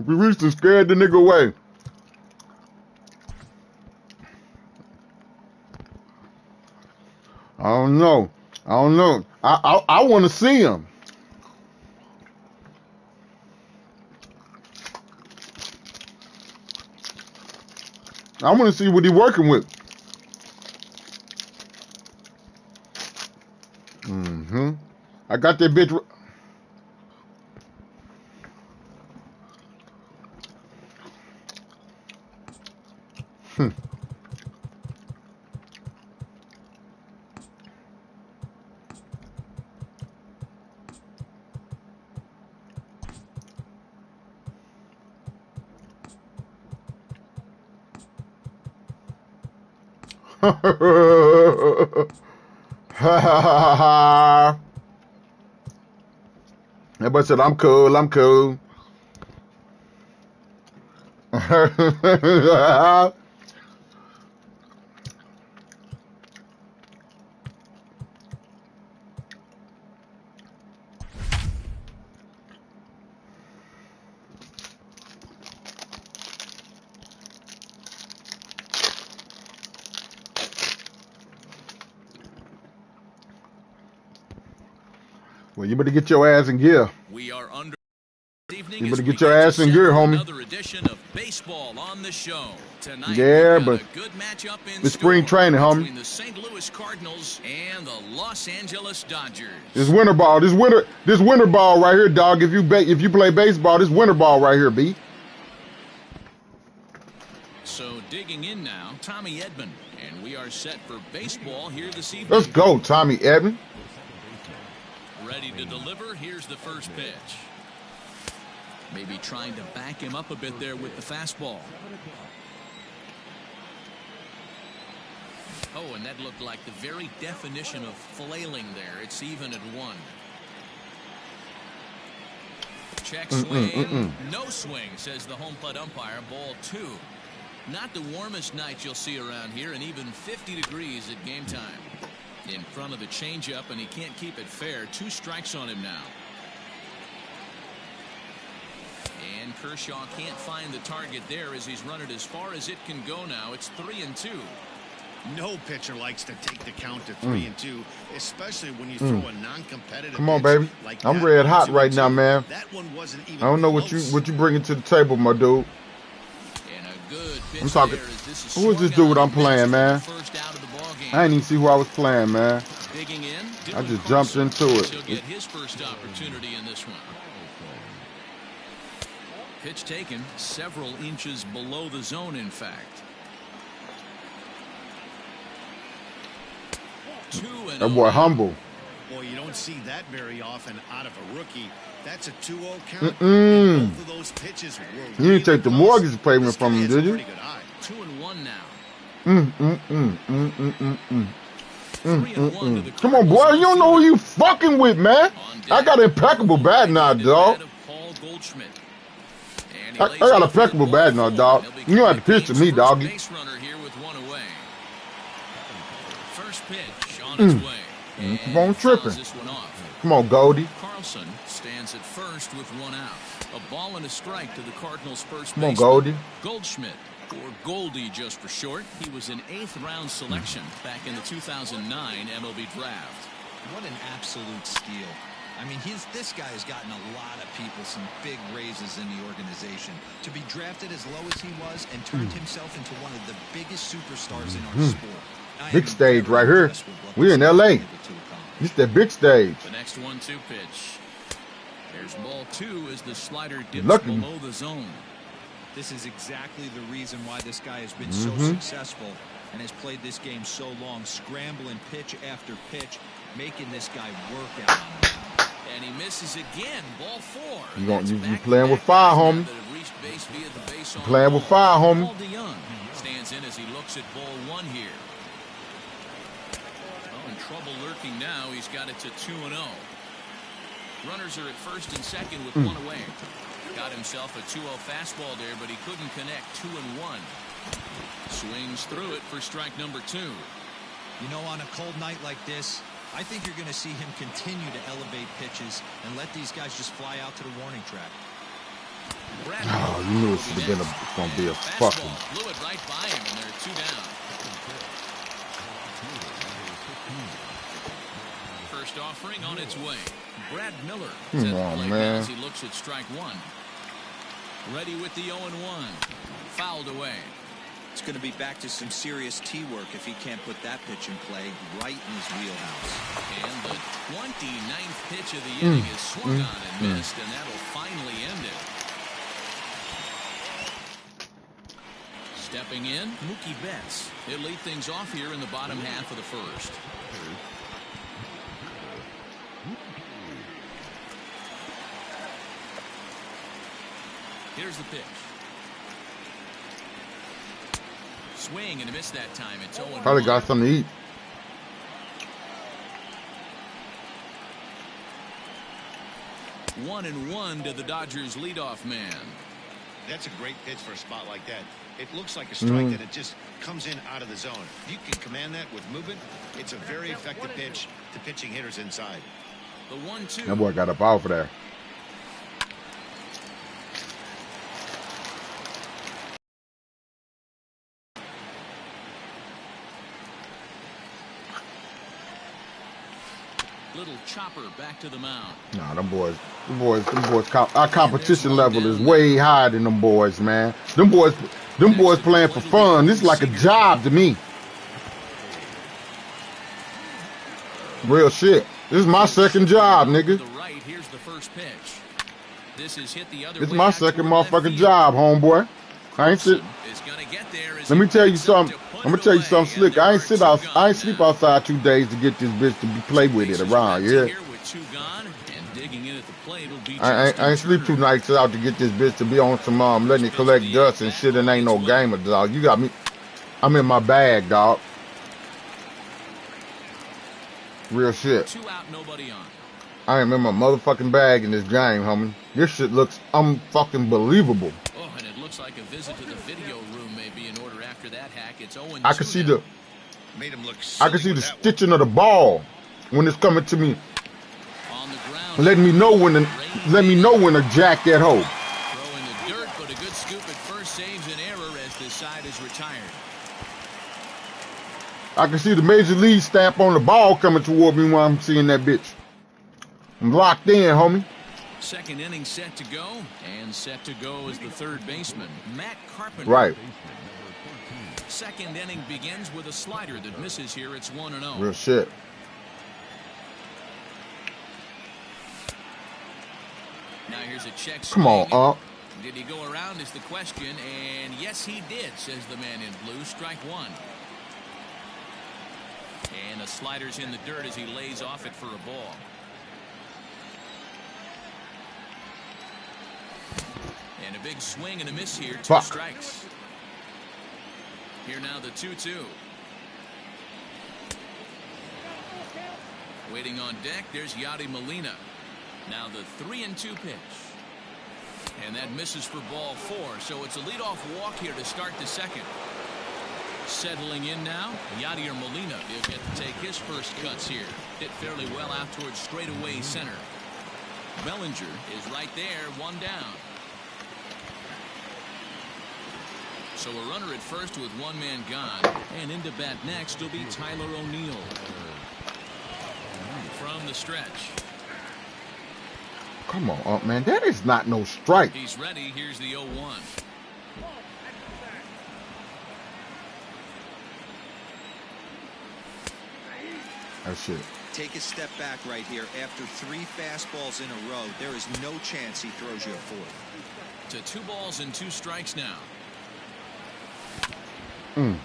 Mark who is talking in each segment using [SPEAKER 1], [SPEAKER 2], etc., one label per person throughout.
[SPEAKER 1] We reached and scared the nigga away. I don't know. I want to see him. I want to see what he working with. I got that bitch. Everybody said, I'm cool. Well, you better get your ass in gear.
[SPEAKER 2] We are under evening.
[SPEAKER 1] You better get your ass in gear, homie.
[SPEAKER 2] Another edition of baseball on the show. Tonight,
[SPEAKER 1] yeah, but
[SPEAKER 2] a good matchup in
[SPEAKER 1] it's spring training, homie.
[SPEAKER 2] Between the St. Louis Cardinals and the Los Angeles Dodgers.
[SPEAKER 1] This winter ball, this winter ball right here, dog. If you play baseball, this winter ball right here, B.
[SPEAKER 2] So digging in now, Tommy Edman, and we are set for baseball here this evening.
[SPEAKER 1] Let's go, Tommy Edman.
[SPEAKER 2] Ready to deliver. Here's the first pitch. Maybe trying to back him up a bit there with the fastball. Oh, and that looked like the very definition of flailing there. It's even at 1. Check swing. No swing, says the home plate umpire. Ball 2. Not the warmest night you'll see around here, and even 50 degrees at game time. In front of the changeup, and he can't keep it fair. 2 strikes on him now. And Kershaw can't find the target there as he's run it as far as it can go now. It's 3-2.
[SPEAKER 3] No pitcher likes to take the count to 3-2, especially when you throw a non-competitive.
[SPEAKER 1] Come on, baby.
[SPEAKER 3] Like
[SPEAKER 1] I'm red hot right now, man.
[SPEAKER 3] That one wasn't even
[SPEAKER 1] I don't know what you bringing to the table, my dude.
[SPEAKER 2] And a good pitch.
[SPEAKER 1] I'm talking. Who is this dude I'm playing, man? I didn't even see who I was playing, man.
[SPEAKER 2] Digging in,
[SPEAKER 1] I just jumped into it.
[SPEAKER 2] He'll get his first opportunity in this one. Pitch taken several inches below the zone, in fact. 2-0.
[SPEAKER 1] That boy humble.
[SPEAKER 3] Boy, you don't see that very often out of a rookie. That's a 2-0 count. Both of those pitches were
[SPEAKER 1] You didn't take the mortgage payment from him, did you?
[SPEAKER 2] 2-1 now.
[SPEAKER 1] Come on, boy. You don't know who you fucking with, man. I got impeccable bat now, dog. I got impeccable bat now, dog. You don't have to pitch to me, doggy.
[SPEAKER 2] First pitch on its way.
[SPEAKER 1] Keep on tripping. Come on, Goldie.
[SPEAKER 2] Carlson stands at first with 1 out. A ball and a strike to the Cardinals' first
[SPEAKER 1] baseman.
[SPEAKER 2] Come on,
[SPEAKER 1] Goldie.
[SPEAKER 2] Goldschmidt, or Goldie just for short. He was an 8th round selection back in the 2009 MLB draft.
[SPEAKER 4] What an absolute steal. I mean, this guy has gotten a lot of people some big raises in the organization. To be drafted as low as he was and turned himself into one of the biggest superstars in our sport.
[SPEAKER 1] Big stage right here. We're in L.A. This that big stage.
[SPEAKER 2] The next 1-2 pitch. There's ball 2 as the slider dips below the zone.
[SPEAKER 4] This is exactly the reason why this guy has been so successful and has played this game so long, scrambling pitch after pitch, making this guy work out on him.
[SPEAKER 2] And he misses again. Ball 4.
[SPEAKER 1] You playing with fire, homie. Playing with fire, homie.
[SPEAKER 2] Stands in as he looks at ball 1 here. Oh, in trouble lurking now. He's got it to 2-0. Runners are at first and second with 1 away. Got himself a 2-0 fastball there, but he couldn't connect. 2-1. Swings through it for strike number 2.
[SPEAKER 4] You know, on a cold night like this, I think you're going to see him continue to elevate pitches and let these guys just fly out to the warning track.
[SPEAKER 1] Oh, you knew it should have been going to be a fucking.
[SPEAKER 2] Blew it right by him, and they're 2 down. First offering on its way. Brad Miller.
[SPEAKER 1] Come on, man.
[SPEAKER 2] As he looks at strike 1. Ready with the 0-1. Fouled away.
[SPEAKER 5] It's going to be back to some serious tee work if he can't put that pitch in play right in his wheelhouse.
[SPEAKER 2] And the 29th pitch of the inning is swung on and missed, and that'll finally end it. Stepping in, Mookie Betts. He'll lead things off here in the bottom half of the first. Here's the pitch. Swing and a miss that time. It's 0-1.
[SPEAKER 1] Probably got something to eat.
[SPEAKER 2] One and one to the Dodgers leadoff man.
[SPEAKER 3] That's a great pitch for a spot like that. It looks like a strike that it just comes in out of the zone. If you can command that with movement, it's a very effective pitch to pitching hitters inside.
[SPEAKER 2] The 1-2.
[SPEAKER 1] That boy got up off of there.
[SPEAKER 2] Little chopper back to the mound.
[SPEAKER 1] Nah, them boys, our competition level is way higher than them boys, man. Them boys playing for fun. This is like a job to me. Real shit. This is my second job, nigga.
[SPEAKER 2] The right, here's the first pitch. This is hit the other
[SPEAKER 1] This is
[SPEAKER 2] way
[SPEAKER 1] my
[SPEAKER 2] out
[SPEAKER 1] second
[SPEAKER 2] toward left
[SPEAKER 1] motherfucking
[SPEAKER 2] field.
[SPEAKER 1] job, homeboy. I ain't sit.
[SPEAKER 2] Is gonna get there as
[SPEAKER 1] Let
[SPEAKER 2] he
[SPEAKER 1] me tell you
[SPEAKER 2] picks up
[SPEAKER 1] something.
[SPEAKER 2] to put
[SPEAKER 1] I'm gonna
[SPEAKER 2] it
[SPEAKER 1] tell you
[SPEAKER 2] away,
[SPEAKER 1] something slick.
[SPEAKER 2] and
[SPEAKER 1] I
[SPEAKER 2] there
[SPEAKER 1] ain't
[SPEAKER 2] are
[SPEAKER 1] sit
[SPEAKER 2] two
[SPEAKER 1] out.
[SPEAKER 2] gone
[SPEAKER 1] I ain't sleep
[SPEAKER 2] now.
[SPEAKER 1] outside 2 days to get this bitch to be played with it around.
[SPEAKER 2] Bases
[SPEAKER 1] Yeah.
[SPEAKER 2] right here with 2 gone, and digging in at the plate will be
[SPEAKER 1] I
[SPEAKER 2] Justin
[SPEAKER 1] ain't sleep 2
[SPEAKER 2] Turner.
[SPEAKER 1] nights out to get this bitch to be on some letting it collect dust and shit and ain't no gamer, dog. You got me. I'm in my bag, dog. Real shit.
[SPEAKER 2] 2 out, nobody on.
[SPEAKER 1] I am in my motherfucking bag in this game, homie. This shit looks unfucking believable.
[SPEAKER 2] Oh, and it looks like a visit to the video room may be in order after that hack. It's 0-2
[SPEAKER 1] I can see
[SPEAKER 2] now.
[SPEAKER 3] Made him look
[SPEAKER 1] I can see the stitching of the ball when it's coming to me.
[SPEAKER 2] On the ground.
[SPEAKER 1] Let me know when to jack that hole.
[SPEAKER 2] Throw in the dirt, but a good scoop at first saves an error as this side is retired.
[SPEAKER 1] I can see the major league stamp on the ball coming toward me when I'm seeing that bitch. I'm locked in, homie.
[SPEAKER 2] Second inning set to go, and set to go is the third baseman, Matt Carpenter.
[SPEAKER 1] Right.
[SPEAKER 2] Second inning begins with a slider that misses here. It's 1-0.
[SPEAKER 1] Real shit.
[SPEAKER 2] Now here's a check.
[SPEAKER 1] Come on,
[SPEAKER 2] swing.
[SPEAKER 1] Unc.
[SPEAKER 2] Did he go around is the question, and yes he did, says the man in blue. Strike 1. And the slider's in the dirt as he lays off it for a ball. And a big swing and a miss here. 2
[SPEAKER 1] Fuck.
[SPEAKER 2] strikes. Here now the 2-2. Waiting on deck, there's Yadi Molina. Now the 3-2 pitch. And that misses for ball 4. So it's a leadoff walk here to start the second. Settling in now, Yadier Molina. He'll get to take his first cuts here. Hit fairly well out towards straightaway center. Bellinger is right there, 1 down. So a runner at first with 1 man gone. And into bat next will be Tyler O'Neill. From the stretch.
[SPEAKER 1] Come on, man. That is not no strike.
[SPEAKER 2] He's ready. Here's the 0-1.
[SPEAKER 1] That shit.
[SPEAKER 5] Take a step back right here. After 3 fastballs in a row, there is no chance he throws you a 4th.
[SPEAKER 2] To 2 balls and 2 strikes now.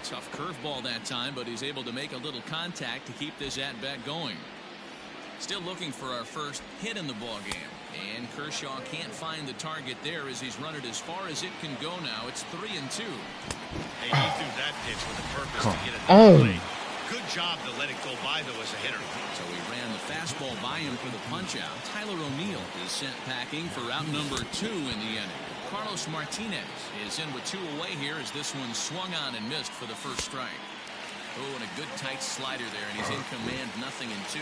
[SPEAKER 2] Tough curveball that time, but he's able to make a little contact to keep this at-bat going. Still looking for our first hit in the ballgame. And Kershaw can't find the target there as he's run it as far as it can go now. It's 3-2.
[SPEAKER 3] Hey, he threw that pitch with a purpose to get it
[SPEAKER 1] on.
[SPEAKER 3] play. Good job to let it go by, though, as a hitter.
[SPEAKER 2] So he ran the fastball by him for the punch-out. Tyler O'Neill is sent packing for out number 2 in the inning. Carlos Martinez is in with 2 away here as this one swung on and missed for the first strike. Oh, and a good tight slider there, and he's in command, 0-2.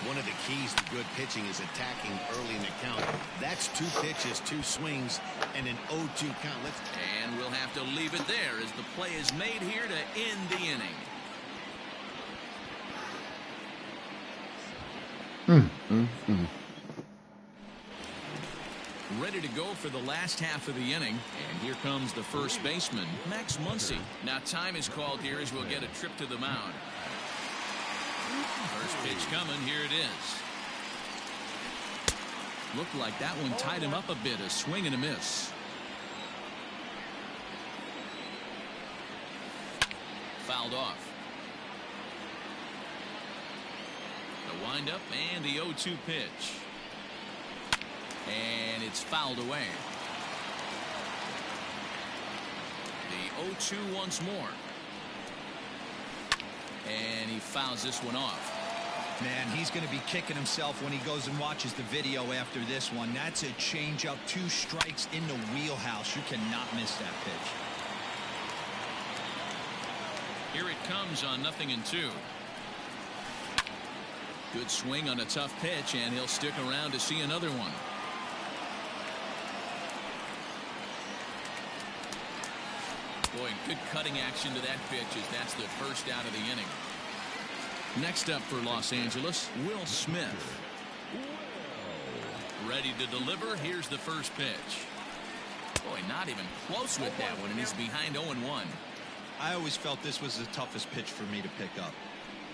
[SPEAKER 3] One of the keys to good pitching is attacking early in the count. That's 2 pitches, 2 swings, and an 0-2 count.
[SPEAKER 2] And we'll have to leave it there as the play is made here to end the inning. Ready to go for the last half of the inning. And here comes the first baseman, Max Muncy. Now time is called here as we'll get a trip to the mound. First pitch coming. Here it is. Looked like that one tied him up a bit. A swing and a miss. Fouled off. The windup and the 0-2 pitch. And it's fouled away. The 0-2 once more. And he fouls this one off.
[SPEAKER 4] Man, he's going to be kicking himself when he goes and watches the video after this one. That's a changeup, 2 strikes in the wheelhouse. You cannot miss that pitch.
[SPEAKER 2] Here it comes on 0-2. Good swing on a tough pitch, and he'll stick around to see another one. Boy, good cutting action to that pitch as that's the first out of the inning. Next up for Los Angeles, Will Smith. Ready to deliver. Here's the first pitch. Boy, not even close with that one, and he's behind 0-1.
[SPEAKER 4] I always felt this was the toughest pitch for me to pick up.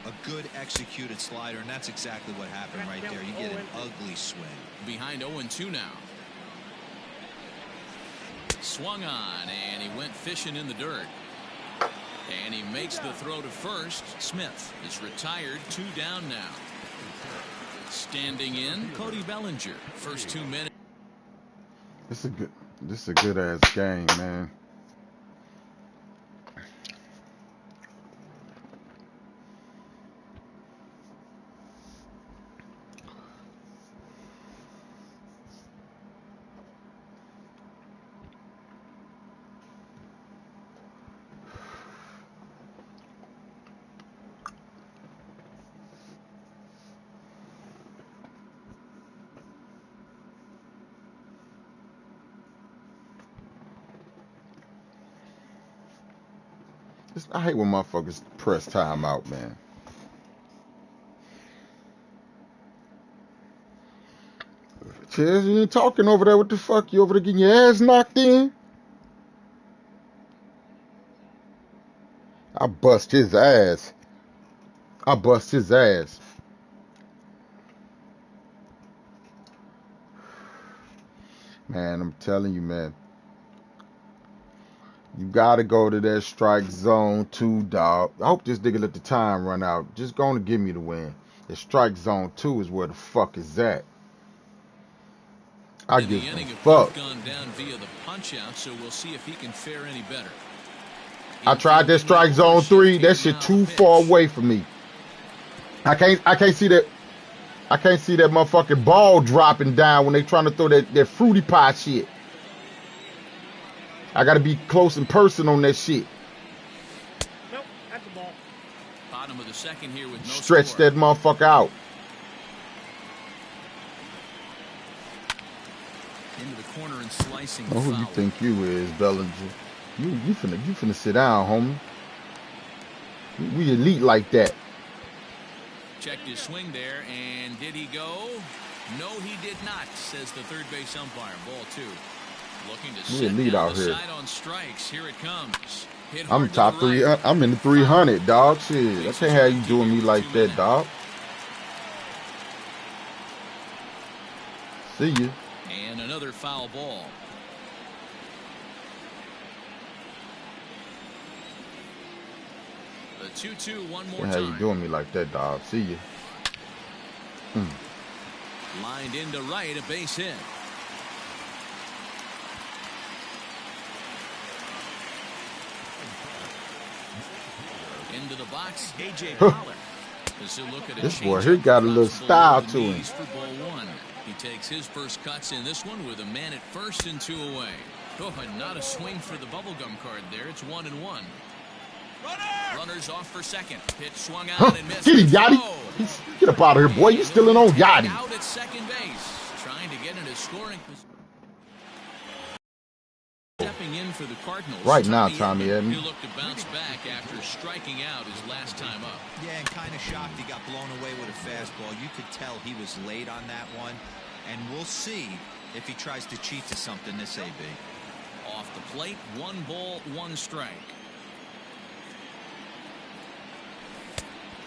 [SPEAKER 4] A good executed slider, and that's exactly what happened right there. You get an ugly swing.
[SPEAKER 2] Behind 0-2 now. Swung on, and he went fishing in the dirt. And he makes the throw to first. Smith is retired. 2 down now. Standing in, Cody Bellinger. First 2 minutes.
[SPEAKER 1] This is a good ass game, man. I hate when motherfuckers press timeout, man. Chaz, you ain't talking over there. What the fuck? You over there getting your ass knocked in? I bust his ass. I bust his ass. Man, I'm telling you, man. You gotta go to that strike zone 2, dog. I hope this nigga let the time run out. Just gonna give me the win. The strike zone 2 is where the fuck is that. I give a fuck.
[SPEAKER 2] Gone down via the punch out, so we'll see if he can fare any better.
[SPEAKER 1] I tried that strike zone 3. That shit too far away from me. I can't see that. I can't see that motherfucking ball dropping down when they trying to throw that fruity pie shit. I gotta be close in person on that shit.
[SPEAKER 2] Nope, that's the ball. Bottom of the second here with no
[SPEAKER 1] stretch
[SPEAKER 2] score.
[SPEAKER 1] That motherfucker out.
[SPEAKER 2] Into the corner and slicing.
[SPEAKER 1] Oh, who you think you is, Bellinger? You finna sit down, homie. We elite like that.
[SPEAKER 2] Checked his swing there, and did he go? No, he did not, says the third base umpire. Ball 2. Looking to set
[SPEAKER 1] lead
[SPEAKER 2] down
[SPEAKER 1] out
[SPEAKER 2] the
[SPEAKER 1] here.
[SPEAKER 2] side on strikes. Here it comes. Hit
[SPEAKER 1] I'm
[SPEAKER 2] hard to
[SPEAKER 1] top
[SPEAKER 2] the
[SPEAKER 1] 3.
[SPEAKER 2] right.
[SPEAKER 1] I'm in the 300, dog. Shit, I can't have you doing me like that, dog. See ya.
[SPEAKER 2] And another foul ball. The 2-2 one more
[SPEAKER 1] Can't have you
[SPEAKER 2] time.
[SPEAKER 1] doing me like that, dog. See ya.
[SPEAKER 2] Lined into right, a base hit. Into the box, A.J. Pollard.
[SPEAKER 1] This boy here got a little style to him.
[SPEAKER 2] For ball 1. He takes his first cuts in this one with a man at first and 2 away. Oh, and not a swing for the bubblegum card there. It's 1-1. Runners off for second. Pitch swung out
[SPEAKER 1] Huh?
[SPEAKER 2] and missed.
[SPEAKER 1] Get him, Yachty.
[SPEAKER 2] Oh.
[SPEAKER 1] Get up out of here, boy. You stealing on Yachty.
[SPEAKER 2] Out at second base, trying to get into scoring position. Stepping in for the Cardinals.
[SPEAKER 1] Right now, Tommy Edman.
[SPEAKER 2] He'll look to bounce back after striking out his last time up.
[SPEAKER 4] Yeah, and kind of shocked he got blown away with a fastball. You could tell he was late on that one. And we'll see if he tries to cheat to something this AB.
[SPEAKER 2] Off the plate, 1 ball, 1 strike.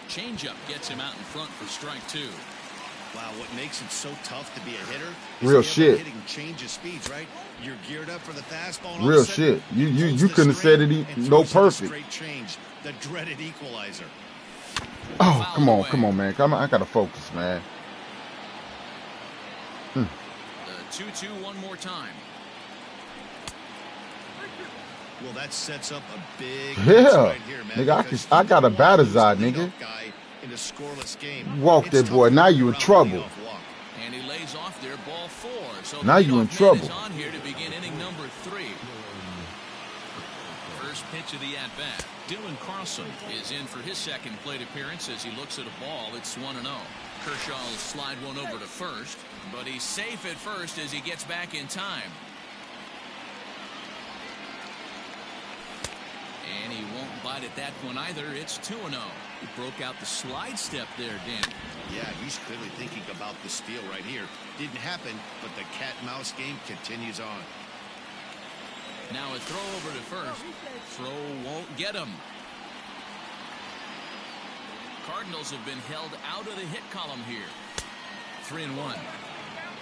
[SPEAKER 2] Changeup gets him out in front for strike 2.
[SPEAKER 3] Wow, what makes it so tough to be a hitter?
[SPEAKER 1] Real shit.
[SPEAKER 3] Hitting changes speeds, right? You're geared up for the fastball.
[SPEAKER 1] Real shit. You couldn't have said it no perfect.
[SPEAKER 3] Straight change, the dreaded equalizer.
[SPEAKER 1] Oh, come on, man. I gotta focus, man.
[SPEAKER 2] The 2-2 one more time.
[SPEAKER 3] Well, that sets up a big
[SPEAKER 1] Yeah,
[SPEAKER 3] right here, man,
[SPEAKER 1] nigga, I got a batter's eye, nigga.
[SPEAKER 3] In a scoreless game.
[SPEAKER 1] Walk that boy. Now you in trouble.
[SPEAKER 2] And he lays off there, ball 4. So
[SPEAKER 1] now you in trouble.
[SPEAKER 2] Is on here to begin inning number 3. First pitch of the at-bat. Dylan Carlson is in for his second plate appearance as he looks at a ball. It's 1-0. Kershaw will slide one over to first, but he's safe at first as he gets back in time. And he won't bite at that one either. It's 2-0. He broke out the slide step there, Danny.
[SPEAKER 3] Yeah, he's clearly thinking about the steal right here. Didn't happen, but the cat-mouse game continues on.
[SPEAKER 2] Now a throw over to first. Throw won't get him. Cardinals have been held out of the hit column here. 3-1.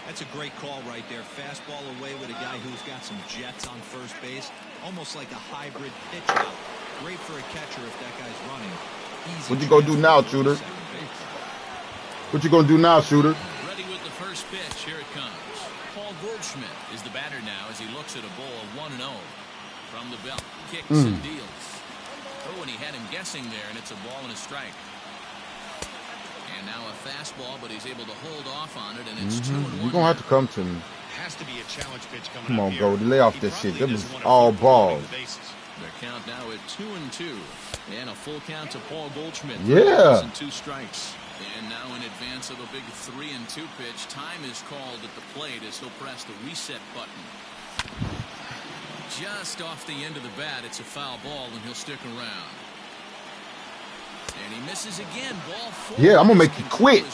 [SPEAKER 4] That's a great call right there. Fastball away with a guy who's got some jets on first base. Almost like a hybrid pitch out. Great for a catcher if that guy's running. Easy.
[SPEAKER 1] What you gonna do now, Shooter? What you gonna do now, Shooter?
[SPEAKER 2] Ready with the first pitch. Here it comes. Paul Goldschmidt is the batter now as he looks at a ball of 1-0. From the belt. Kicks and deals. Oh, and he had him guessing there, and it's a ball and a strike. And now a fastball, but he's able to hold off on it, and it's 2-1.
[SPEAKER 1] You're gonna have to come to me.
[SPEAKER 3] Has to be a challenge pitch coming
[SPEAKER 1] Come
[SPEAKER 3] up
[SPEAKER 1] on,
[SPEAKER 3] here.
[SPEAKER 1] Goldie, lay off
[SPEAKER 3] He
[SPEAKER 1] that shit.
[SPEAKER 3] probably
[SPEAKER 1] That was
[SPEAKER 3] doesn't want to
[SPEAKER 1] all
[SPEAKER 3] keep running
[SPEAKER 1] balls.
[SPEAKER 3] the bases.
[SPEAKER 2] Their count now at 2-2. And a full count to Paul Goldschmidt.
[SPEAKER 1] Yeah.
[SPEAKER 2] And 2 strikes. And now in advance of a big 3-2 pitch, time is called at the plate as he'll press the reset button. Just off the end of the bat, it's a foul ball, and he'll stick around. And he misses again. Ball 4.
[SPEAKER 1] Yeah, I'm gonna make you quit.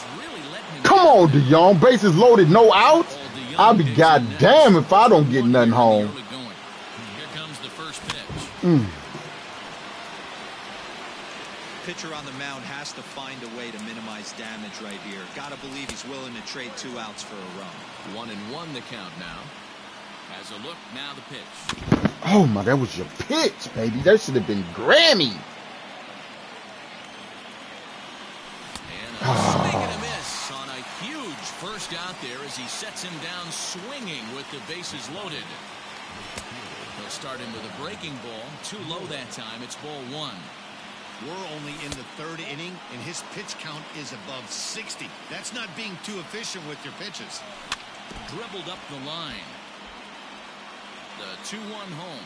[SPEAKER 1] Come on, DeYoung. Bases loaded, no outs. I'll be goddamn if I don't get nothing home.
[SPEAKER 2] Here comes the first pitch.
[SPEAKER 4] Pitcher on the mound has to find a way to minimize damage right here. Gotta believe he's willing to trade 2 outs for a run.
[SPEAKER 2] 1-1 the count now. Has a look, now the pitch.
[SPEAKER 1] Oh my, that was your pitch, baby. That should have been Grammy.
[SPEAKER 2] And a swing and a miss on a huge first out there as he sets him down swinging with the bases loaded. He'll start him with a breaking ball. Too low that time. It's ball 1.
[SPEAKER 3] We're only in the 3rd inning, and his pitch count is above 60. That's not being too efficient with your pitches.
[SPEAKER 2] Dribbled up the line. The 2-1 home.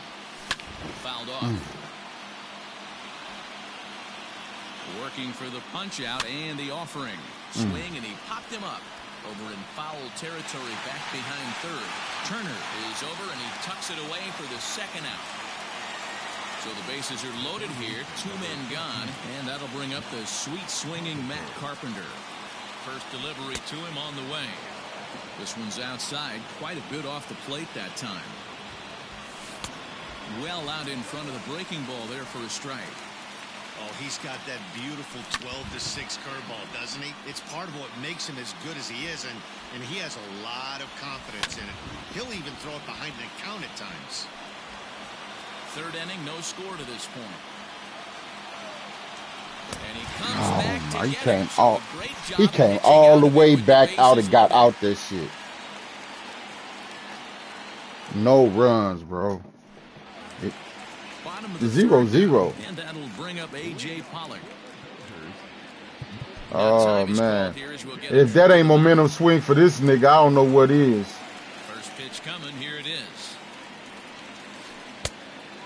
[SPEAKER 2] Fouled off. Working for the punch out and the offering. Swing, and he popped him up. Over in foul territory back behind third. Turner is over, and he tucks it away for the second out. So the bases are loaded here. 2 men gone, and that'll bring up the sweet swinging Matt Carpenter. First delivery to him on the way. This one's outside, quite a bit off the plate that time. Well out in front of the breaking ball there for a strike.
[SPEAKER 3] Oh, he's got that beautiful 12-6 curveball, doesn't he? It's part of what makes him as good as he is, and he has a lot of confidence in it. He'll even throw it behind the count at times.
[SPEAKER 2] 3rd inning, no score to this point. And he comes back to
[SPEAKER 1] he
[SPEAKER 2] get
[SPEAKER 1] came
[SPEAKER 2] him. So
[SPEAKER 1] all,
[SPEAKER 2] a great job
[SPEAKER 1] he
[SPEAKER 2] of
[SPEAKER 1] came
[SPEAKER 2] pitching
[SPEAKER 1] all
[SPEAKER 2] out
[SPEAKER 1] the
[SPEAKER 2] of it
[SPEAKER 1] way
[SPEAKER 2] with the
[SPEAKER 1] back out and
[SPEAKER 2] bases
[SPEAKER 1] got
[SPEAKER 2] loaded.
[SPEAKER 1] out that shit. No runs, bro.
[SPEAKER 2] Bottom of the
[SPEAKER 1] 0-0.
[SPEAKER 2] And that'll bring up A.J. Pollock.
[SPEAKER 1] Oh man, if that ain't momentum swing for this nigga, I don't know what is.
[SPEAKER 2] First pitch coming, here it is.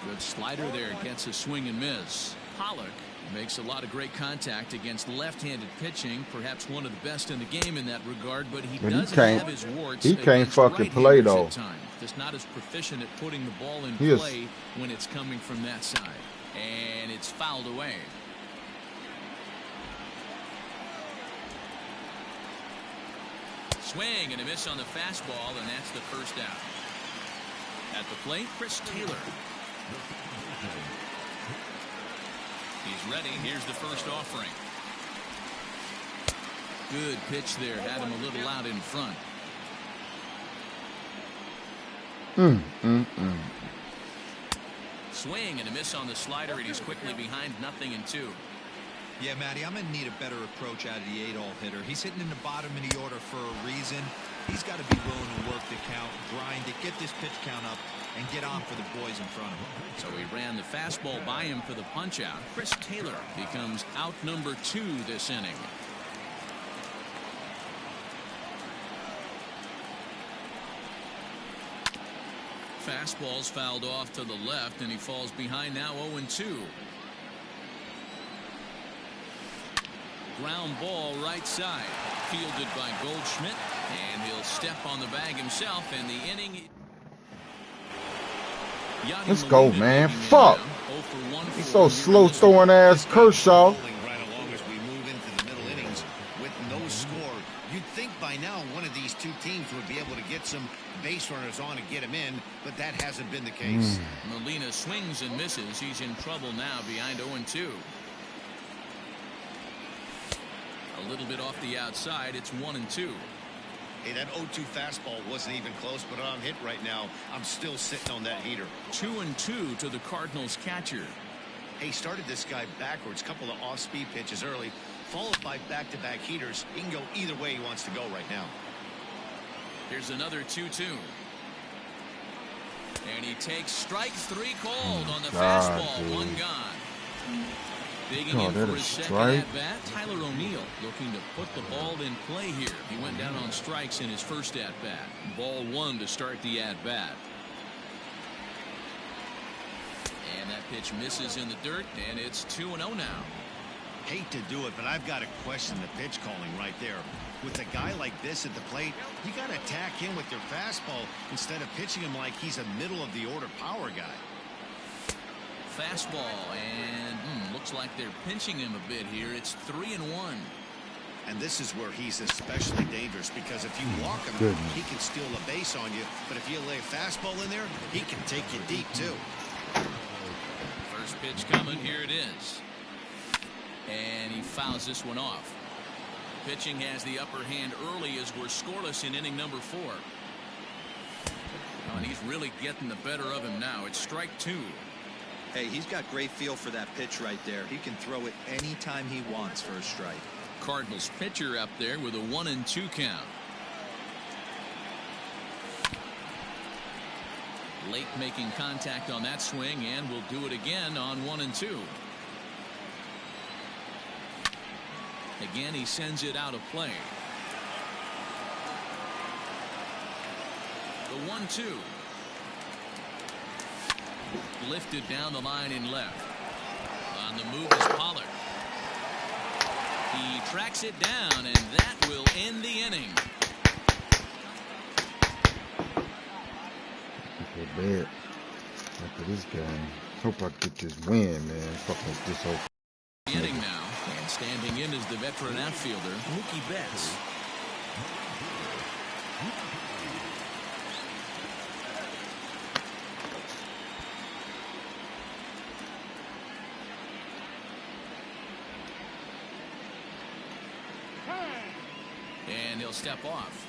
[SPEAKER 2] Good slider there, gets a swing and miss. Pollock makes a lot of great contact against left-handed pitching, perhaps one of the best in the game in that regard, but he doesn't have his warts.
[SPEAKER 1] He can't fucking play though.
[SPEAKER 2] Just not as proficient at putting the ball in play when it's coming from that side. And it's fouled away. Swing and a miss on the fastball, and that's the first out. At the plate, Chris Taylor. He's ready. Here's the first offering. Good pitch there. Had him a little out in front. Swing and a miss on the slider, and he's quickly behind 0-2.
[SPEAKER 4] Yeah, Matty, I'm going to need a better approach out of the 8-hole hitter. He's hitting in the bottom of the order for a reason. He's got to be willing to work the count, grind it, get this pitch count up, and get on for the boys in front of him.
[SPEAKER 2] So he ran the fastball by him for the punch-out. Chris Taylor becomes out number 2 this inning. Fastball's fouled off to the left, and he falls behind now 0-2. Ground ball right side, fielded by Goldschmidt, and he'll step on the bag himself, and the inning.
[SPEAKER 1] Let's go, man. Fuck. He's so slow throwing ass Kershaw.
[SPEAKER 3] Right along as we move into the middle innings with no score. You'd think by now one of these two teams would be able to get some base runners on and get him in, but that hasn't been the case.
[SPEAKER 2] Molina swings and misses. He's in trouble now behind 0-2. A little bit off the outside. It's 1-2.
[SPEAKER 3] Hey, that 0-2 fastball wasn't even close, but I'm hit right now. I'm still sitting on that heater.
[SPEAKER 2] 2-2 to the Cardinals catcher.
[SPEAKER 3] Hey, started this guy backwards. Couple of off-speed pitches early, followed by back-to-back heaters. He can go either way he wants to go right now.
[SPEAKER 2] Here's another 2-2. And he takes strike 3 called on the fastball.
[SPEAKER 1] Dude.
[SPEAKER 2] 1 gone. Digging in for his second at-bat, Tyler O'Neill looking to put the ball in play here. He went down on strikes in his first at-bat. Ball 1 to start the at-bat. And that pitch misses in the dirt, and it's 2-0 now.
[SPEAKER 3] Hate to do it, but I've got to question the pitch calling right there. With a guy like this at the plate, you got to attack him with your fastball instead of pitching him like he's a middle-of-the-order power guy.
[SPEAKER 2] Fastball, and looks like they're pinching him a bit here. It's 3-1.
[SPEAKER 3] And this is where he's especially dangerous, because if you walk him, he can steal a base on you. But if you lay a fastball in there, he can take you deep, too.
[SPEAKER 2] First pitch coming. Here it is. And he fouls this one off. Pitching has the upper hand early as we're scoreless in inning number 4. Oh, and he's really getting the better of him now. It's strike 2.
[SPEAKER 5] Hey, he's got great feel for that pitch right there. He can throw it anytime he wants for a strike.
[SPEAKER 2] Cardinals pitcher up there with a 1-2 count. Late making contact on that swing, and will do it again on 1-2. Again, he sends it out of play. The 1-2. Lifted down the line in left. On the move is Pollard. He tracks it down, and that will end the inning.
[SPEAKER 1] I feel bad after this game. Hope I get this win, man. Fucking this whole
[SPEAKER 2] Inning now, and standing in is the veteran outfielder, Mookie Betts. And he'll step off.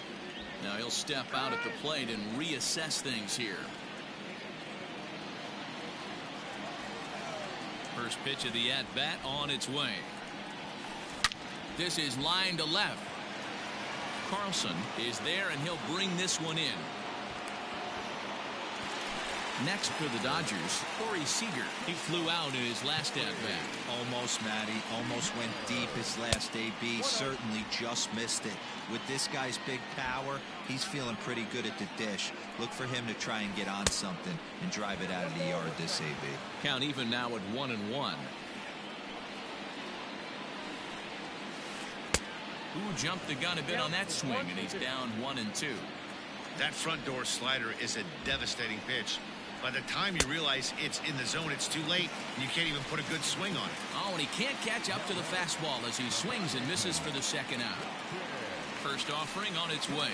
[SPEAKER 2] Now he'll step out at the plate and reassess things here. First pitch of the at-bat on its way. This is line to left. Carlson is there, and he'll bring this one in. Next for the Dodgers, Corey Seager. He flew out in his last at-bat.
[SPEAKER 4] Almost, Matty. Almost went deep his last AB. Certainly just missed it. With this guy's big power, he's feeling pretty good at the dish. Look for him to try and get on something and drive it out of the yard this AB.
[SPEAKER 2] Count even now at 1-1. Who jumped the gun a bit on that swing, and he's down 1-2.
[SPEAKER 3] That front door slider is a devastating pitch. By the time you realize it's in the zone, it's too late, and you can't even put a good swing on it.
[SPEAKER 2] Oh, and he can't catch up to the fastball as he swings and misses for the second out. First offering on its way.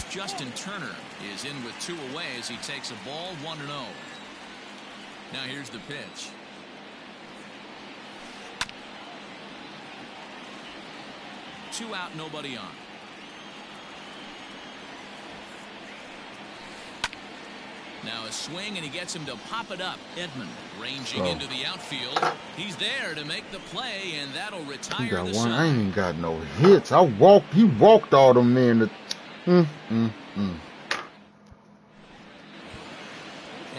[SPEAKER 2] Justin Turner is in with 2 away as he takes a ball 1-0. Now here's the pitch. Two out, nobody on. Now a swing, and he gets him to pop it up. Edman ranging into the outfield. He's there to make the play, and that'll retire
[SPEAKER 1] got
[SPEAKER 2] the
[SPEAKER 1] one.
[SPEAKER 2] side.
[SPEAKER 1] I ain't even got no hits. He walked all them men.
[SPEAKER 2] And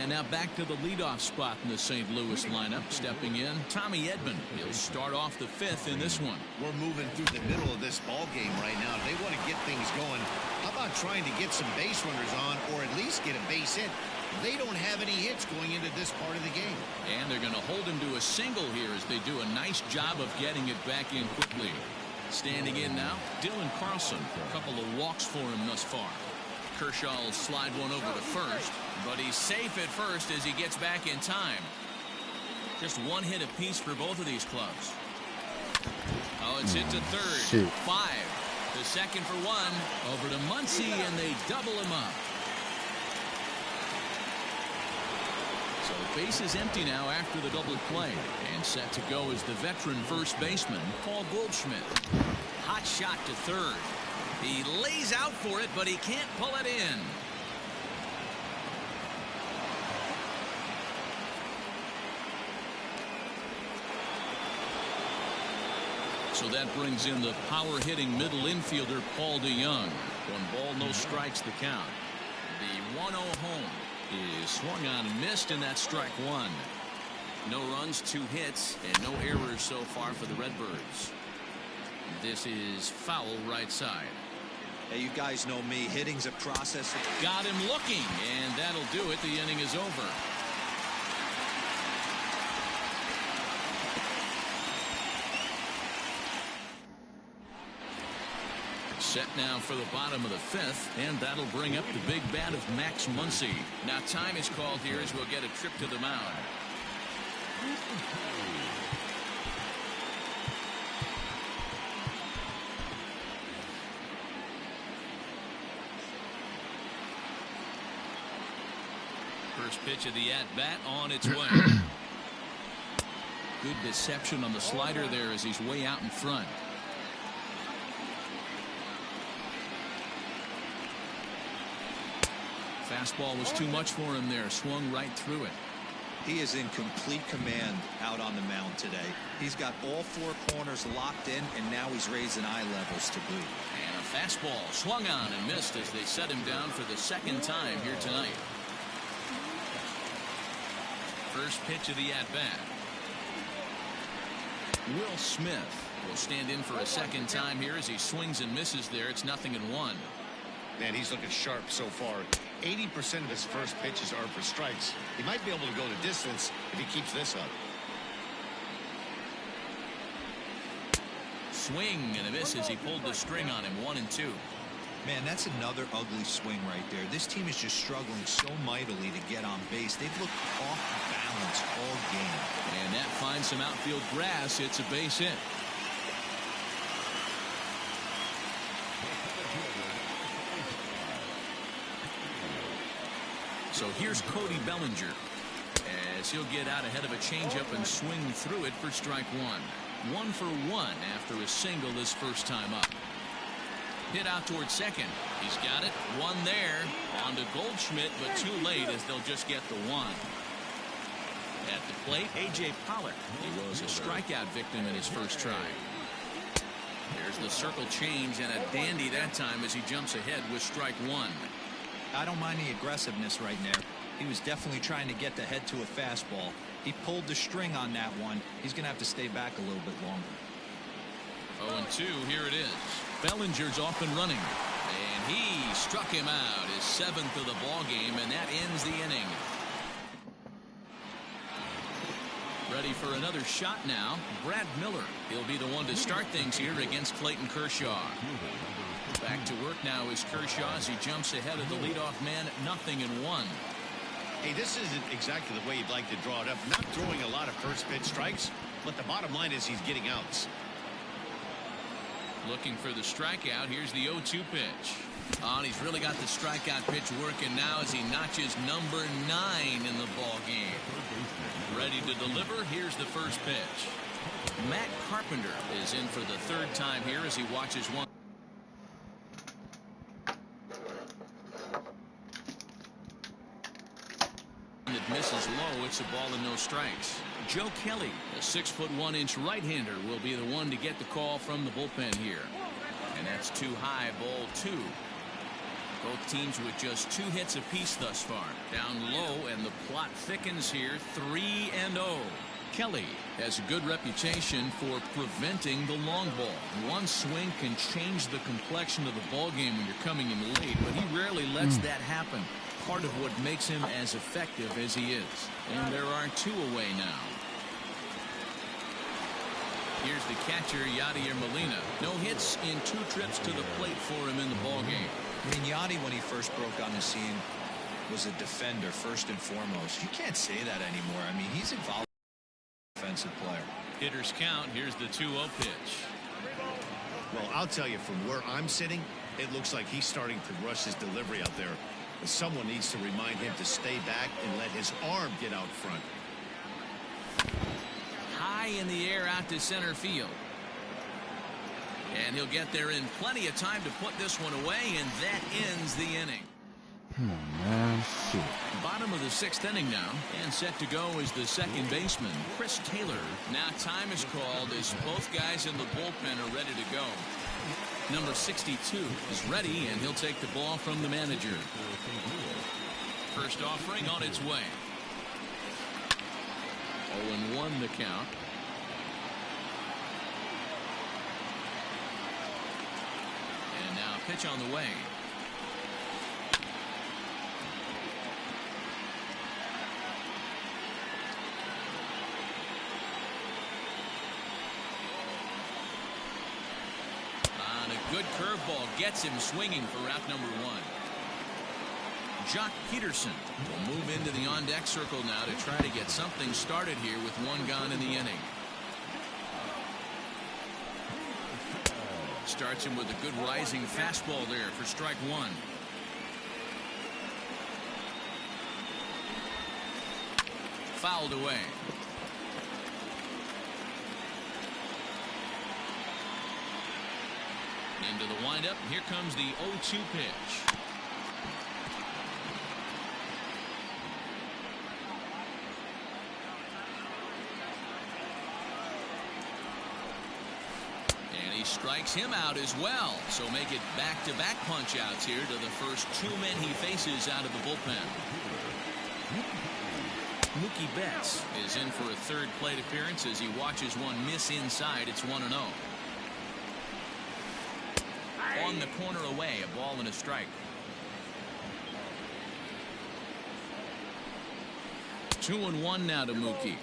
[SPEAKER 2] now back to the leadoff spot in the St. Louis lineup. Stepping in, Tommy Edman. He'll start off the 5th in this one.
[SPEAKER 3] We're moving through the middle of this ball game right now. They want to get things going. How about trying to get some base runners on, or at least get a base hit? They don't have any hits going into this part of the game.
[SPEAKER 2] And they're going to hold him to a single here as they do a nice job of getting it back in quickly. Standing in now, Dylan Carlson. A couple of walks for him thus far. Kershaw will slide one over to first, but he's safe at first as he gets back in time. Just one hit apiece for both of these clubs. Oh, it's hit to third.
[SPEAKER 1] Shit.
[SPEAKER 2] 5. The second for 1. Over to Muncy, and they double him up. So base is empty now after the double play. And set to go is the veteran first baseman, Paul Goldschmidt. Hot shot to third. He lays out for it, but he can't pull it in. So that brings in the power-hitting middle infielder, Paul DeYoung. 1 ball, no strikes the count. The 1-0 home is swung on and missed, and that's strike 1. No runs, 2 hits, and no errors so far for the Redbirds. This is foul right side.
[SPEAKER 4] Hey, you guys know me. Hitting's a process.
[SPEAKER 2] Got him looking, and that'll do it. The inning is over. Set now for the bottom of the 5th, and that'll bring up the big bat of Max Muncy. Now time is called here as we'll get a trip to the mound. First pitch of the at-bat on its way. Good deception on the slider there as he's way out in front. Fastball was too much for him there. Swung right through it.
[SPEAKER 4] He is in complete command out on the mound today. He's got all 4 corners locked in, and now he's raising eye levels to boot.
[SPEAKER 2] And a fastball swung on and missed as they set him down for the 2nd time here tonight. First pitch of the at-bat. Will Smith will stand in for a 2nd time here as he swings and misses there. It's 0-1.
[SPEAKER 3] Man, he's looking sharp so far. 80% of his first pitches are for strikes. He might be able to go the distance if he keeps this up.
[SPEAKER 2] Swing and a miss as he pulled the string on him. 1-2.
[SPEAKER 4] Man, that's another ugly swing right there. This team is just struggling so mightily to get on base. They've looked off balance all game.
[SPEAKER 2] And that finds some outfield grass. It's a base hit. So here's Cody Bellinger as he'll get out ahead of a changeup and swing through it for strike 1. 1 for 1 after a single his first time up. Hit out towards second. He's got it. 1 there. On to Goldschmidt, but too late as they'll just get the 1. At the plate, A.J. Pollock. He was a strikeout victim in his first try. There's the circle change and a dandy that time as he jumps ahead with strike 1.
[SPEAKER 4] I don't mind the aggressiveness right there. He was definitely trying to get the head to a fastball. He pulled the string on that one. He's going to have to stay back a little bit longer.
[SPEAKER 2] 0-2, here it is. Bellinger's off and running. And he struck him out, his 7th of the ball game, and that ends the inning. Ready for another shot now. Brad Miller. He'll be the one to start things here against Clayton Kershaw. Back to work now is Kershaw as he jumps ahead of the leadoff man at 0-1.
[SPEAKER 3] Hey, this isn't exactly the way you'd like to draw it up. Not throwing a lot of first pitch strikes, but the bottom line is he's getting outs.
[SPEAKER 2] Looking for the strikeout. Here's the 0-2 pitch. Oh, and he's really got the strikeout pitch working now as he notches number 9 in the ball game. Ready to deliver. Here's the first pitch. Matt Carpenter is in for the third time here as he watches one that misses low. It's a ball and no strikes. Joe Kelly, a 6'1" right-hander, will be the one to get the call from the bullpen here. And that's too high, ball 2. Both teams with just 2 hits apiece thus far. Down low, and the plot thickens here. 3-0. Kelly has a good reputation for preventing the long ball. One swing can change the complexion of the ball game when you're coming in late, but he rarely lets that happen. Part of what makes him as effective as he is. And there are 2 away now. Here's the catcher, Yadier Molina. No hits in 2 trips to the plate for him in the ball game.
[SPEAKER 4] I mean, Yadi, when he first broke on the scene, was a defender first and foremost. You can't say that anymore. I mean, he's involved in defensive player.
[SPEAKER 2] Hitters count. Here's the 2-0 pitch.
[SPEAKER 3] Well, I'll tell you, from where I'm sitting, it looks like he's starting to rush his delivery out there. But someone needs to remind him to stay back and let his arm get out front.
[SPEAKER 2] High in the air out to center field. And he'll get there in plenty of time to put this one away, and that ends the inning.
[SPEAKER 1] Man, shit.
[SPEAKER 2] Bottom of the 6th inning now, and set to go is the second baseman, Chris Taylor. Now time is called as both guys in the bullpen are ready to go. Number 62 is ready, and he'll take the ball from the manager. First offering on its way. 0-1 the count. And now pitch on the way. And a good curveball gets him swinging for out number 1. Jock Peterson will move into the on-deck circle now to try to get something started here with 1 gone in the inning. Starts him with a good rising fastball there for strike 1. Fouled away. Into the windup. Here comes the 0-2 pitch. Strikes him out as well. So make it back-to-back punch-outs here to the first 2 men he faces out of the bullpen. Mookie Betts is in for a 3rd plate appearance as he watches one miss inside. It's 1-0. On the corner away, a ball and a strike. 2-1 now to Mookie.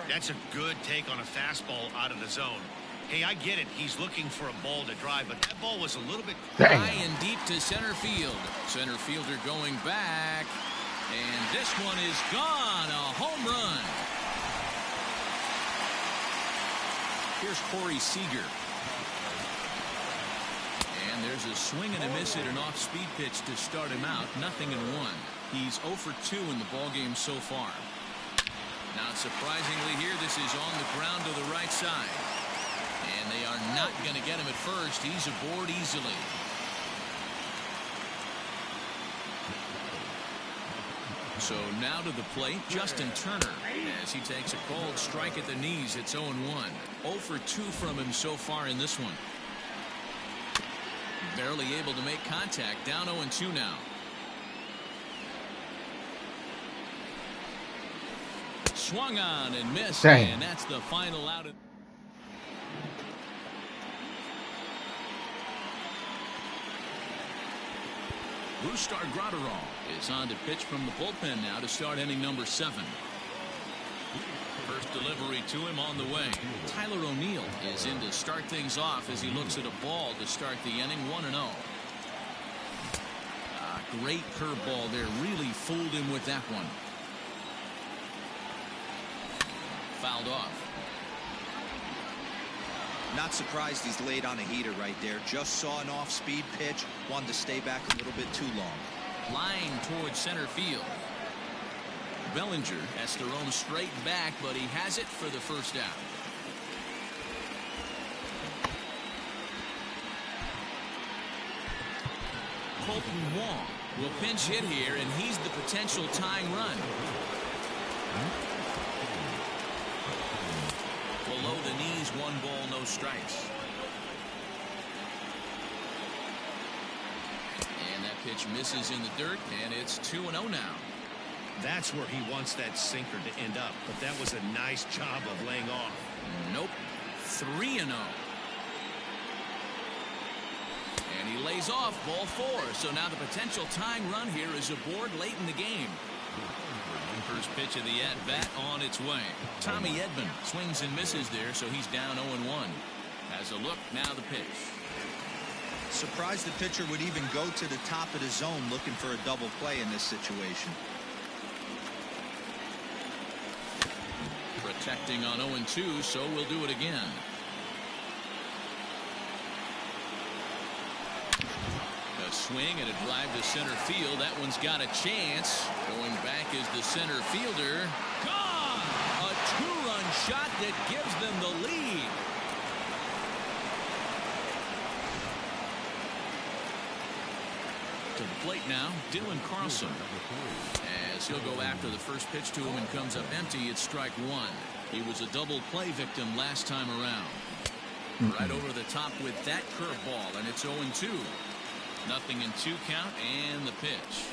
[SPEAKER 3] That's a good take on a fastball out of the zone. Hey, I get it. He's looking for a ball to drive, but that ball was a little bit
[SPEAKER 2] high and deep to center field. Center fielder going back, and this one is gone. A home run. Here's Corey Seager. And there's a swing and a miss at an off-speed pitch to start him out. 0-1. He's 0 for 2 in the ballgame so far. Now, surprisingly here, this is on the ground to the right side. And they are not going to get him at first. He's aboard easily. So now to the plate, Justin Turner, as he takes a cold strike at the knees. It's 0-1. 0 for 2 from him so far in this one. Barely able to make contact. Down 0-2 now. Swung on and missed.
[SPEAKER 1] Dang.
[SPEAKER 2] And that's the final out. Brusdar Graterol is on to pitch from the bullpen now to start inning number 7. First delivery to him on the way. Tyler O'Neill is in to start things off as he looks at a ball to start the inning. 1-0. Great curveball there. Really fooled him with that one. Fouled off.
[SPEAKER 5] Not surprised he's laid on a heater right there. Just saw an off-speed pitch. Wanted to stay back a little bit too long.
[SPEAKER 2] Line towards center field. Bellinger has to roam straight back, but he has it for the first out. Colton Wong will pinch hit here, and he's the potential tying run. Below the knees, 1 ball, no strikes. And that pitch misses in the dirt, and it's 2-0 now.
[SPEAKER 3] That's where he wants that sinker to end up, but that was a nice job of laying off.
[SPEAKER 2] Nope. 3-0. And he lays off ball 4. So now the potential tying run here is aboard late in the game. First pitch of the at-bat on its way. Tommy Edman swings and misses there, so he's down 0-1. Has a look, now the pitch.
[SPEAKER 5] Surprised the pitcher would even go to the top of the zone looking for a double play in this situation.
[SPEAKER 2] Protecting on 0-2, so we'll do it again. A swing and a drive to center field. That one's got a chance. Going back is the center fielder. Gone! A 2-run shot that gives them the lead. To the plate now, Dylan Carlson. As he'll go after the first pitch to him and comes up empty, it's strike 1. He was a double play victim last time around. Right over the top with that curveball, and it's 0-2. Nothing in 2 count, and the pitch.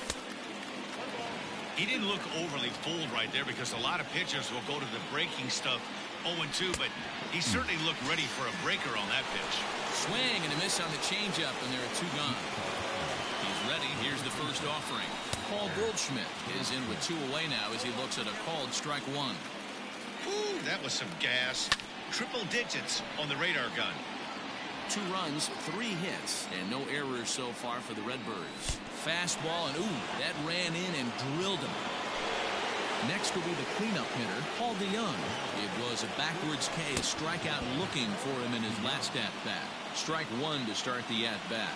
[SPEAKER 3] He didn't look overly fooled right there because a lot of pitchers will go to the breaking stuff 0-2, but he certainly looked ready for a breaker on that pitch.
[SPEAKER 2] Swing and a miss on the changeup, and there are 2 gone. He's ready. Here's the first offering. Paul Goldschmidt is in with 2 away now as he looks at a called strike 1.
[SPEAKER 3] Ooh, that was some gas. Triple digits on the radar gun.
[SPEAKER 2] 2 runs, 3 hits, and no errors so far for the Redbirds. Fastball, and ooh, that ran in and drilled him. Next will be the cleanup hitter, Paul DeYoung. It was a backwards K, a strikeout looking for him in his last at-bat. Strike 1 to start the at-bat.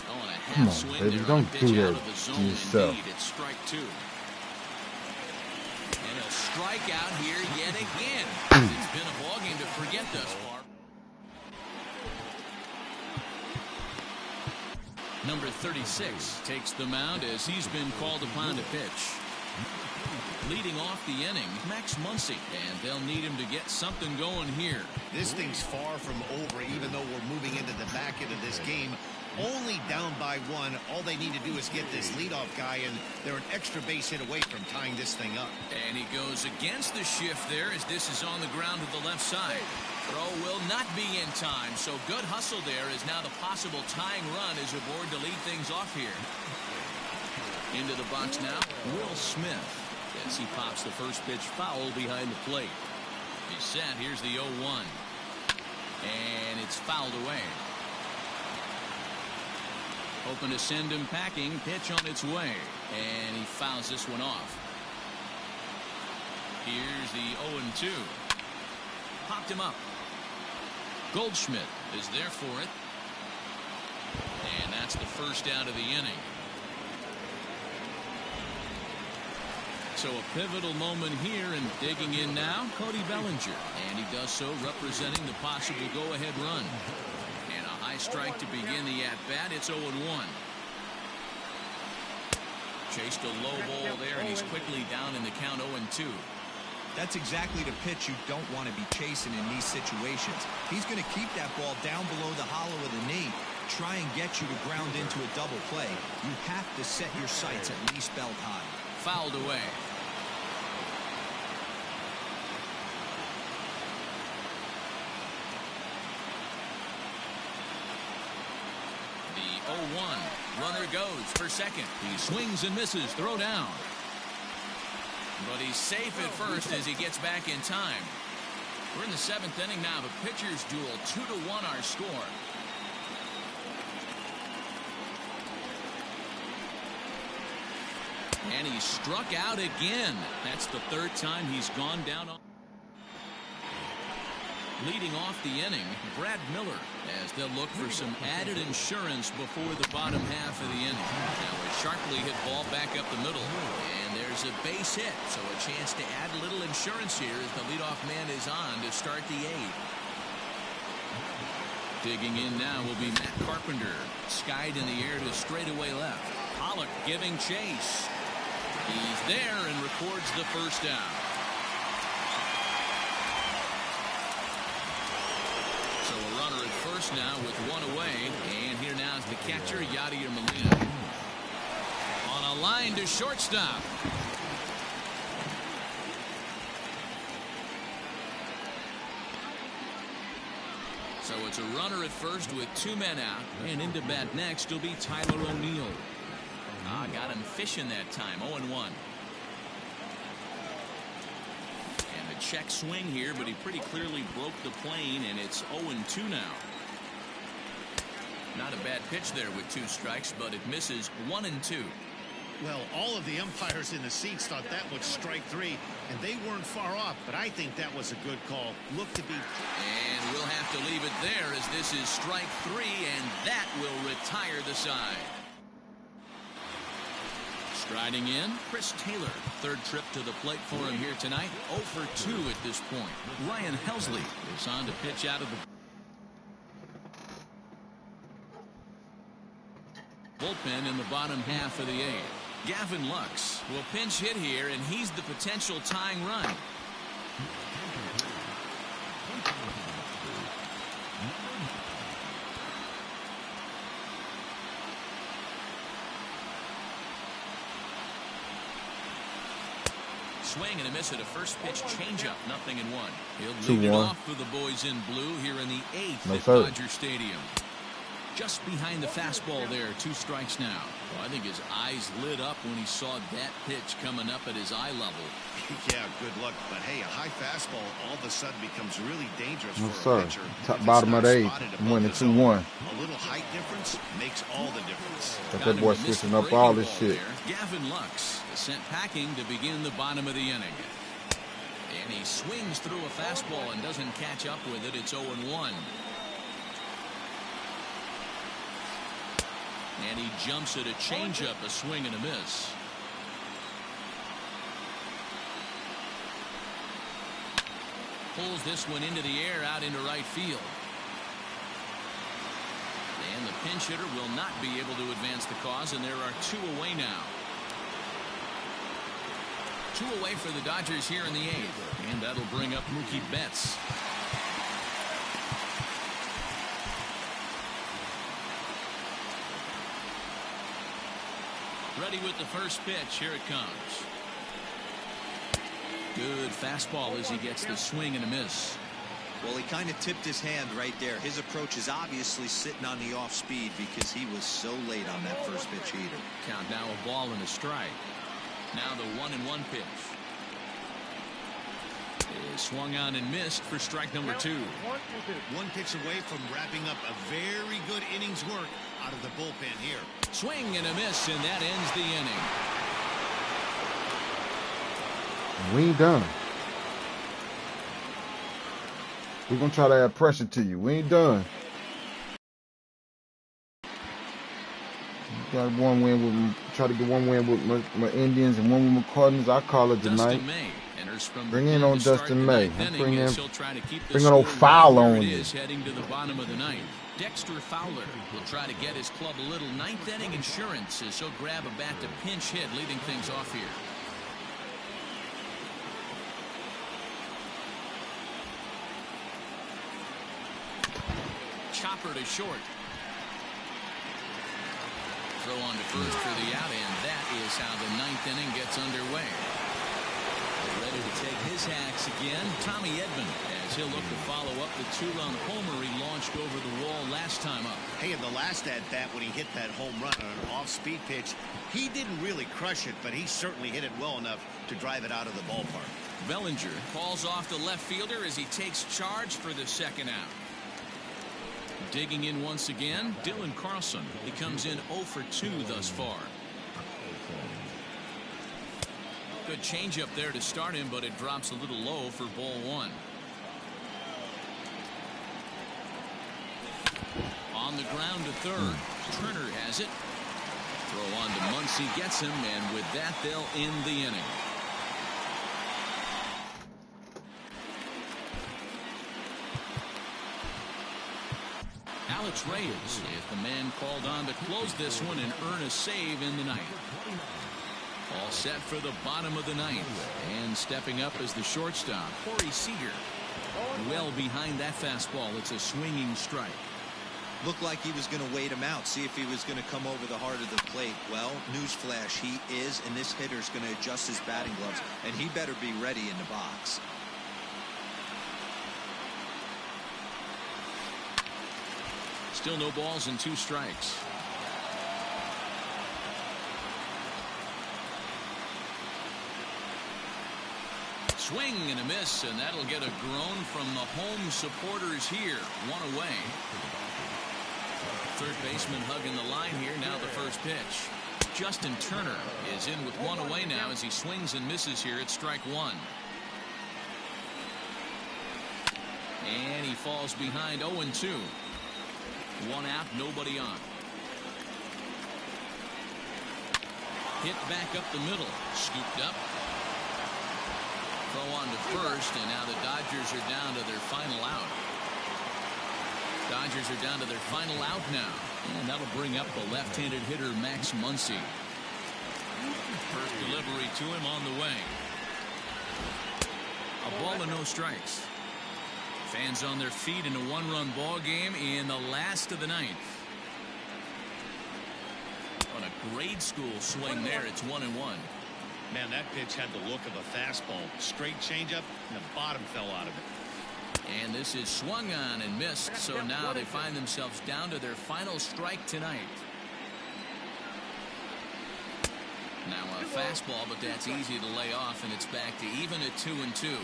[SPEAKER 2] Oh, and a half swing
[SPEAKER 1] baby,
[SPEAKER 2] there.
[SPEAKER 1] don't
[SPEAKER 2] Pitch
[SPEAKER 1] do
[SPEAKER 2] out
[SPEAKER 1] that
[SPEAKER 2] of the zone.
[SPEAKER 1] to yourself.
[SPEAKER 2] Indeed, it's strike 2. And a strikeout here yet again. It's been a ballgame to forget thus far. Number 36 takes the mound as he's been called upon to pitch. Leading off the inning, Max Muncy, and they'll need him to get something going here.
[SPEAKER 3] This thing's far from over, even though we're moving into the back end of this game. Only down by 1. All they need to do is get this leadoff guy, and they're an extra base hit away from tying this thing up.
[SPEAKER 2] And he goes against the shift there as this is on the ground to the left side. Throw will not be in time, so good hustle there as now the possible tying run is aboard to lead things off here. Into the box now, Will Smith, as he pops the first pitch foul behind the plate. He's set. Here's the 0-1. And it's fouled away. Hoping to send him packing. Pitch on its way. And he fouls this one off. Here's the 0-2. Popped him up. Goldschmidt is there for it. And that's the first out of the inning. So a pivotal moment here, and digging in now, Cody Bellinger. And he does so representing the possible go-ahead run. And a high strike to begin the at-bat. It's 0-1. Chased a low ball there, and he's quickly down in the count 0-2.
[SPEAKER 5] That's exactly the pitch you don't want to be chasing in these situations. He's going to keep that ball down below the hollow of the knee, try and get you to ground into a double play. You have to set your sights at least belt high.
[SPEAKER 2] Fouled away. The 0-1. Runner goes for second. He swings and misses. Throw down. But he's safe at first as he gets back in time. We're in the 7th inning now. The pitcher's duel, 2-1 our score. And he struck out again. That's the 3rd time he's gone down. Leading off the inning, Brad Miller, as they'll look for some added insurance before the bottom half of the inning. Now a sharply hit ball back up the middle, and there's a base hit, so a chance to add a little insurance here as the leadoff man is on to start the 8th. Digging in now will be Matt Carpenter, skied in the air to straightaway left. Pollock giving chase. He's there and records the first down. So a runner at first now with 1 away. And here now is the catcher, Yadier Molina. On a line to shortstop. So it's a runner at first with 2 men out. And into bat next will be Tyler O'Neill. Got him fishing that time. 0-1. And a check swing here, but he pretty clearly broke the plane, and it's 0-2 now. Not a bad pitch there with 2 strikes, but it misses 1-2.
[SPEAKER 3] Well, all of the umpires in the seats thought that was strike 3, and they weren't far off, but I think that was a good call. Look to be.
[SPEAKER 2] And we'll have to leave it there as this is strike 3, and that will retire the side. Striding in, Chris Taylor. 3rd trip to the plate for him here tonight. 0 for 2 at this point. Ryan Helsley is on to pitch out of the bullpen in the bottom half of the 8th. Gavin Lux will pinch hit here, and he's the potential tying run. Swing and a miss at a first pitch changeup. 0-1. He'll lead it off for the boys in blue here in the 8th at Dodger Stadium. Just behind the fastball there. 2 strikes now. Well, I think his eyes lit up when he saw that pitch coming up at his eye level.
[SPEAKER 3] Yeah, good luck. But hey, a high fastball all of a sudden becomes really dangerous
[SPEAKER 1] Yes,
[SPEAKER 3] for a
[SPEAKER 1] sir.
[SPEAKER 3] pitcher.
[SPEAKER 1] Top bottom of the 8th. Winning 2-1.
[SPEAKER 3] A little height difference makes all the difference.
[SPEAKER 1] Got that boy switching up all this shit.
[SPEAKER 2] Gavin Lux is sent packing to begin the bottom of the inning. And he swings through a fastball and doesn't catch up with it. It's 0-1. And he jumps at a changeup, a swing and a miss. Pulls this one into the air out into right field. And the pinch hitter will not be able to advance the cause, and there are 2 away now. 2 away for the Dodgers here in the 8th. And that'll bring up Mookie Betts. Ready with the first pitch. Here it comes. Good fastball as he gets the swing and a miss.
[SPEAKER 4] Well, he kind of tipped his hand right there. His approach is obviously sitting on the off speed because he was so late on that first pitch heater.
[SPEAKER 2] Count now a ball and a strike. Now the 1-1 pitch. Is swung on and missed for strike number 2.
[SPEAKER 3] 1 pitch away from wrapping up a very good innings work out of the bullpen here.
[SPEAKER 2] Swing and a miss, and that ends the inning.
[SPEAKER 1] We ain't done. We're going to try to add pressure to you. We ain't done. Got 1 win with, try to get 1 win with my Indians and 1 with my Cardinals. I call it tonight. Bring in on Dustin May. Bring in old Fowler on you.
[SPEAKER 2] Heading to the bottom of the 9th. Dexter Fowler will try to get his club a little 9th inning insurance as he'll grab a bat to pinch hit, leading things off here. Chopper to short. Throw on to first for the out, and that is how the 9th inning gets underway. Ready Ready to take his hacks again, Tommy Edman, as he'll look to follow up the 2-run homer he launched over the wall last time up.
[SPEAKER 3] Hey, in the last at-bat when he hit that home run on an off-speed pitch, he didn't really crush it, but he certainly hit it well enough to drive it out of the ballpark.
[SPEAKER 2] Bellinger calls off the left fielder as he takes charge for the second out. Digging in once again, Dylan Carlson. He comes in 0 for 2 thus far. Good changeup there to start him, but it drops a little low for ball 1. On the ground to third. Turner has it. Throw on to Muncy, gets him, and with that they'll end the inning. Alex Reyes is the man called on to close this one and earn a save in the ninth. All set for the bottom of the ninth. And stepping up as the shortstop, Corey Seager. Well behind that fastball. It's a swinging strike.
[SPEAKER 4] Looked like he was going to wait him out, see if he was going to come over the heart of the plate. Well, newsflash, he is, and this hitter's going to adjust his batting gloves, and he better be ready in the box.
[SPEAKER 2] Still no balls and 2 strikes. Swing and a miss, and that'll get a groan from the home supporters here. 1 away. Third baseman hugging the line here. Now the first pitch. Justin Turner is in with 1 away now as he swings and misses here at strike 1. And he falls behind 0-2. 1 out, nobody on. Hit back up the middle. Scooped up. Throw on to first, and now the Dodgers are down to their final out. Dodgers are down to their final out now. And that'll bring up the left-handed hitter Max Muncy. First delivery to him on the way. A ball and no strikes. Fans on their feet in a 1-run ball game in the last of the ninth. On a grade school swing there, it's 1-1.
[SPEAKER 3] Man, that pitch had the look of a fastball. Straight changeup, and the bottom fell out of it.
[SPEAKER 2] And this is swung on and missed, so now they find themselves down to their final strike tonight. Now a fastball, but that's easy to lay off, and it's back to even at 2-2.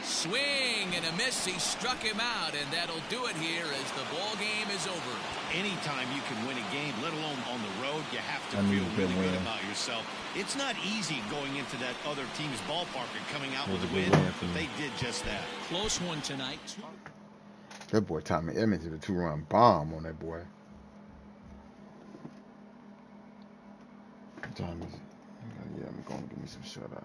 [SPEAKER 2] Swing and a miss. He struck him out, and that'll do it here as the ball game is over.
[SPEAKER 3] Anytime you can win a game, let alone on the road, you have to feel really good about yourself. It's not easy going into that other team's ballpark and coming out with a win, but they did just that.
[SPEAKER 2] Close one tonight.
[SPEAKER 1] That boy Tommy Edman did a 2-run bomb on that boy. Tommy, yeah, I'm going to give me some shutout.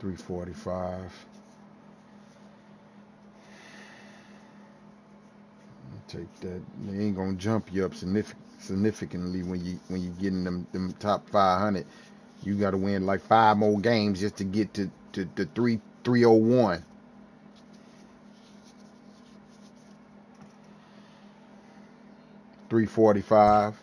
[SPEAKER 1] $345. Take that. They ain't gonna jump you up significantly when you get in them top 500. You got to win like 5 more games just to get to 301. $345.